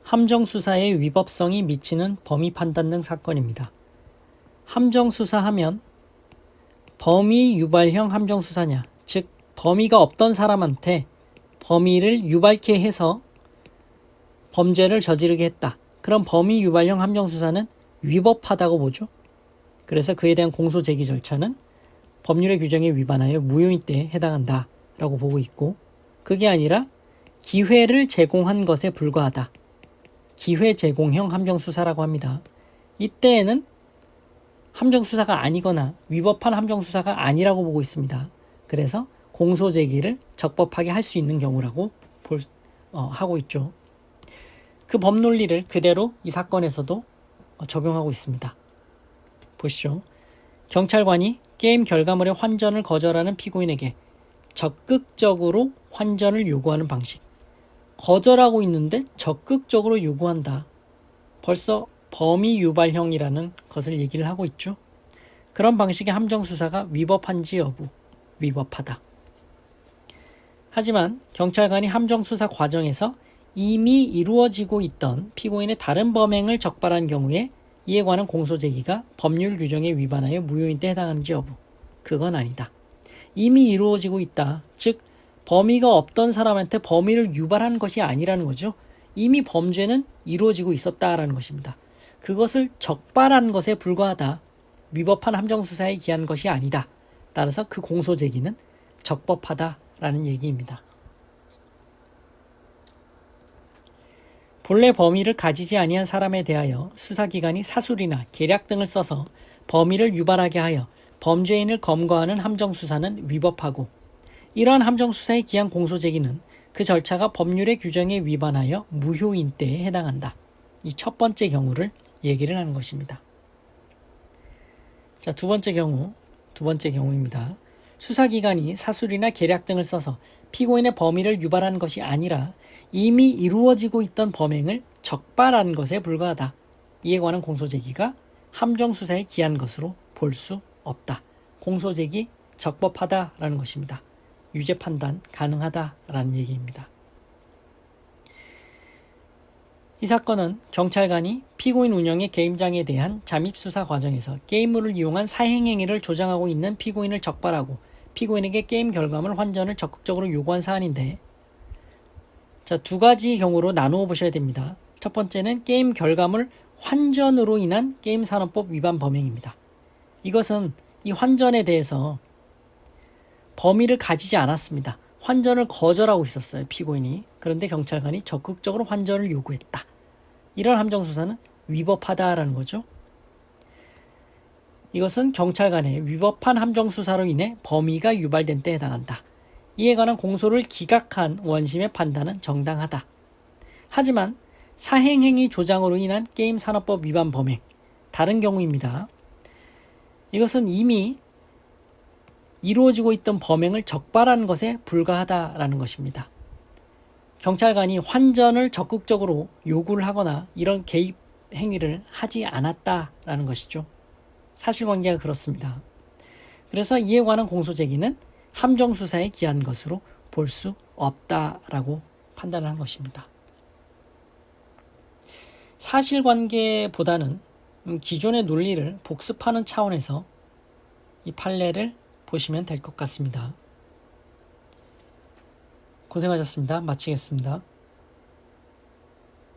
함정수사의 위법성이 미치는 범위 판단 등 사건입니다. 함정수사하면 범위 유발형 함정수사냐, 즉 범위가 없던 사람한테 범위를 유발케 해서 범죄를 저지르게 했다. 그럼 범위 유발형 함정수사는 위법하다고 보죠. 그래서 그에 대한 공소 제기 절차는 법률의 규정에 위반하여 무효인대에 해당한다 라고 보고 있고, 그게 아니라 기회를 제공한 것에 불과하다. 기회 제공형 함정수사라고 합니다. 이때에는 함정수사가 아니거나 위법한 함정수사가 아니라고 보고 있습니다. 그래서 공소 제기를 적법하게 할 수 있는 경우라고 하고 있죠. 그 법 논리를 그대로 이 사건에서도 적용하고 있습니다. 보시죠. 경찰관이 게임 결과물의 환전을 거절하는 피고인에게 적극적으로 환전을 요구하는 방식. 거절하고 있는데 적극적으로 요구한다. 벌써 범위 유발형이라는 것을 얘기를 하고 있죠. 그런 방식의 함정수사가 위법한지 여부, 위법하다. 하지만 경찰관이 함정수사 과정에서 이미 이루어지고 있던 피고인의 다른 범행을 적발한 경우에 이에 관한 공소제기가 법률 규정에 위반하여 무효인대에 해당하는지 여부, 그건 아니다. 이미 이루어지고 있다. 즉 범위가 없던 사람한테 범위를 유발한 것이 아니라는 거죠. 이미 범죄는 이루어지고 있었다라는 것입니다. 그것을 적발한 것에 불과하다. 위법한 함정수사에 기한 것이 아니다. 따라서 그 공소제기는 적법하다라는 얘기입니다. 본래 범위를 가지지 아니한 사람에 대하여 수사기관이 사술이나 계략 등을 써서 범위를 유발하게 하여 범죄인을 검거하는 함정수사는 위법하고, 이러한 함정수사에 기한 공소제기는 그 절차가 법률의 규정에 위반하여 무효인대에 해당한다. 이 첫 번째 경우를 얘기를 하는 것입니다. 자, 두 번째 경우입니다. 수사기관이 사술이나 계략 등을 써서 피고인의 범위를 유발한 것이 아니라 이미 이루어지고 있던 범행을 적발한 것에 불과하다. 이에 관한 공소제기가 함정수사에 기한 것으로 볼 수 없다. 공소제기 적법하다라는 것입니다. 유죄 판단 가능하다라는 얘기입니다. 이 사건은 경찰관이 피고인 운영의 게임장에 대한 잠입수사 과정에서 게임물을 이용한 사행행위를 조장하고 있는 피고인을 적발하고 피고인에게 게임 결과물 환전을 적극적으로 요구한 사안인데, 자, 두 가지 경우로 나누어 보셔야 됩니다. 첫 번째는 게임 결과물 환전으로 인한 게임산업법 위반 범행입니다. 이것은 이 환전에 대해서 범위를 가지지 않았습니다. 환전을 거절하고 있었어요, 피고인이. 그런데 경찰관이 적극적으로 환전을 요구했다. 이런 함정수사는 위법하다라는 거죠. 이것은 경찰관의 위법한 함정수사로 인해 범위가 유발된 때 해당한다. 이에 관한 공소를 기각한 원심의 판단은 정당하다. 하지만 사행행위 조장으로 인한 게임산업법 위반 범행, 다른 경우입니다. 이것은 이미 이루어지고 있던 범행을 적발한 것에 불과하다라는 것입니다. 경찰관이 환전을 적극적으로 요구를 하거나 이런 개입 행위를 하지 않았다라는 것이죠. 사실관계가 그렇습니다. 그래서 이에 관한 공소제기는 함정수사에 기한 것으로 볼 수 없다라고 판단을 한 것입니다. 사실관계보다는 기존의 논리를 복습하는 차원에서 이 판례를 보시면 될 것 같습니다. 고생하셨습니다. 마치겠습니다.